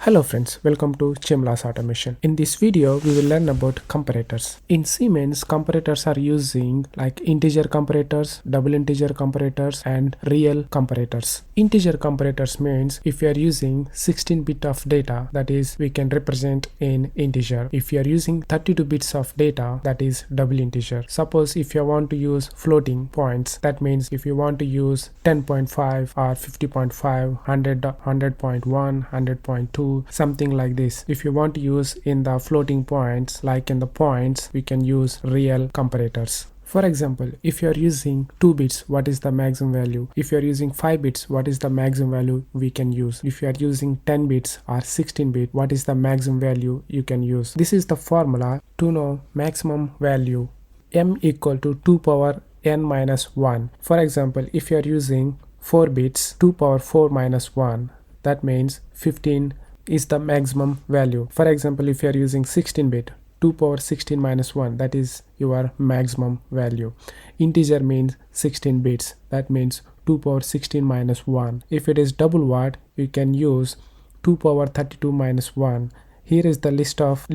Hello friends, welcome to Chimlas Automation. In this video, we will learn about comparators. In Siemens, comparators are using like integer comparators, double integer comparators, and real comparators. Integer comparators means if you are using 16 bit of data, that is we can represent in integer. If you are using 32 bits of data, that is double integer. Suppose if you want to use floating points, that means if you want to use 10.5 or 50.5, 100, 100.1, 100.2, something like this. If you want to use in the floating points, like in the points, we can use real comparators. For example, if you are using 2 bits, what is the maximum value? If you are using 5 bits, what is the maximum value we can use? If you are using 10 bits or 16 bit, what is the maximum value you can use? This is the formula to know maximum value. M equal to 2 power n minus 1. For example, if you are using 4 bits, 2 power 4 minus 1, that means 15 is the maximum value. For example, if you are using 16 bit, 2 power 16 minus 1, that is your maximum value. Integer means 16 bits, that means 2 power 16 minus 1. If it is double word, you can use 2 power 32 minus 1. Here is the list of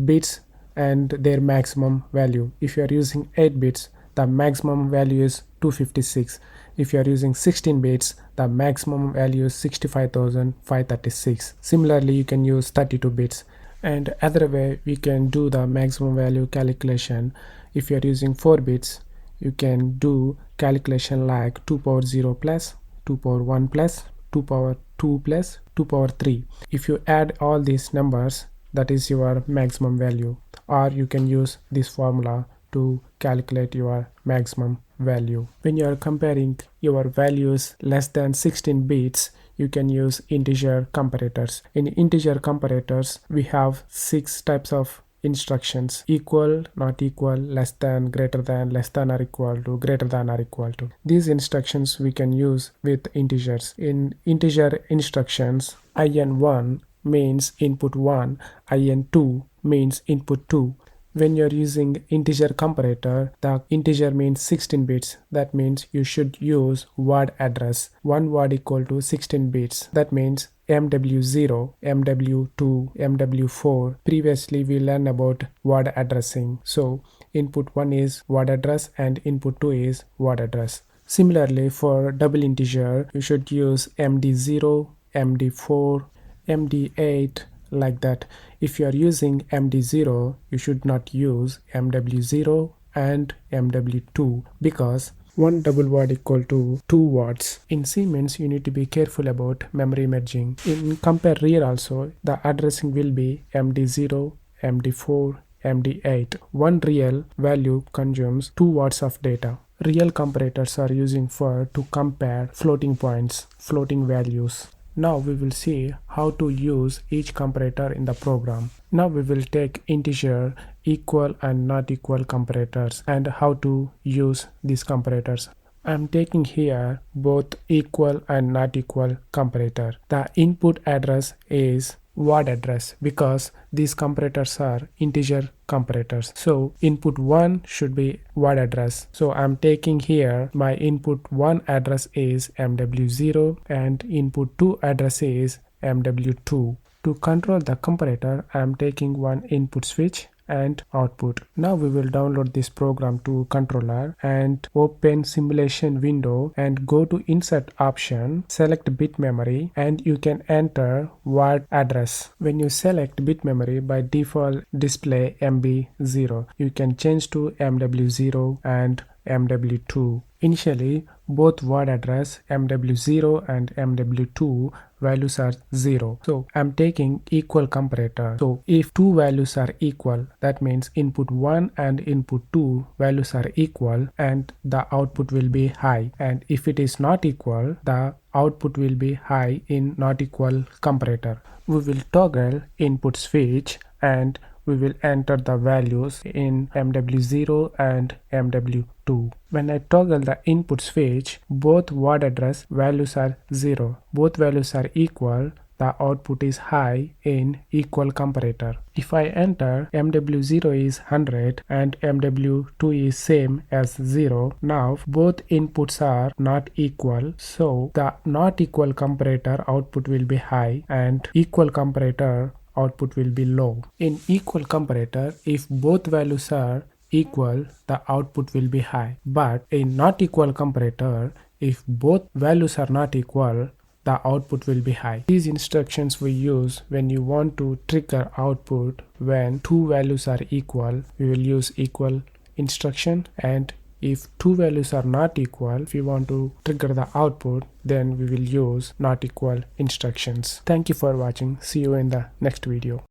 bits and their maximum value. If you are using 8 bits, the maximum value is 256. If you are using 16 bits, the maximum value is 65,536. Similarly, you can use 32 bits. And other way, we can do the maximum value calculation. If you are using 4 bits, you can do calculation like 2 power 0 plus, 2 power 1 plus, 2 power 2 plus, 2 power 3. If you add all these numbers, that is your maximum value. Or you can use this formula to calculate your maximum value. When you are comparing your values less than 16 bits, you can use integer comparators. In integer comparators, we have 6 types of instructions: equal, not equal, less than, greater than, less than or equal to, greater than or equal to. These instructions we can use with integers. In integer instructions, in1 means input 1, in2 means input 2. When you're using integer comparator, the integer means 16 bits. That means you should use word address. One word equal to 16 bits. That means MW0, MW2, MW4. Previously we learned about word addressing. So input 1 is word address and input 2 is word address. Similarly, for double integer, you should use MD0, MD4, MD8, like that. If you are using MD0, you should not use MW0 and MW2 because one double word equal to 2 words. In Siemens, you need to be careful about memory merging. In compare real also, the addressing will be MD0, MD4, MD8. One real value consumes 2 words of data. Real comparators are using for to compare floating points, floating values. Now we will see how to use each comparator in the program. Now we will take integer, equal and not equal comparators and how to use these comparators. I am taking here both equal and not equal comparator. The input address is word address because these comparators are integer comparators. So input 1 should be word address. So I'm taking here my input 1 address is MW0 and input 2 address is MW2. To control the comparator, I'm taking one input switch and output. Now we will download this program to controller and open simulation window and go to insert option, select bit memory and you can enter word address. When you select bit memory, by default display MB0. You can change to MW0 and MW2. Initially, both word address MW0 and MW2 values are 0. So I'm taking equal comparator. So if two values are equal, that means input 1 and input 2 values are equal and the output will be high. And if it is not equal, the output will be high in not equal comparator. We will toggle input switch and we will enter the values in MW0 and MW2. When I toggle the input switch, both word address values are 0. Both values are equal, the output is high in equal comparator. If I enter MW0 is 100 and MW2 is same as 0, now both inputs are not equal, so the not equal comparator output will be high and equal comparator output will be low. In equal comparator, if both values are equal, the output will be high. But in not equal comparator, if both values are not equal, the output will be high. These instructions we use when you want to trigger output when two values are equal. We will use equal instruction, and if two values are not equal, if we want to trigger the output, then we will use not equal instructions. Thank you for watching. See you in the next video.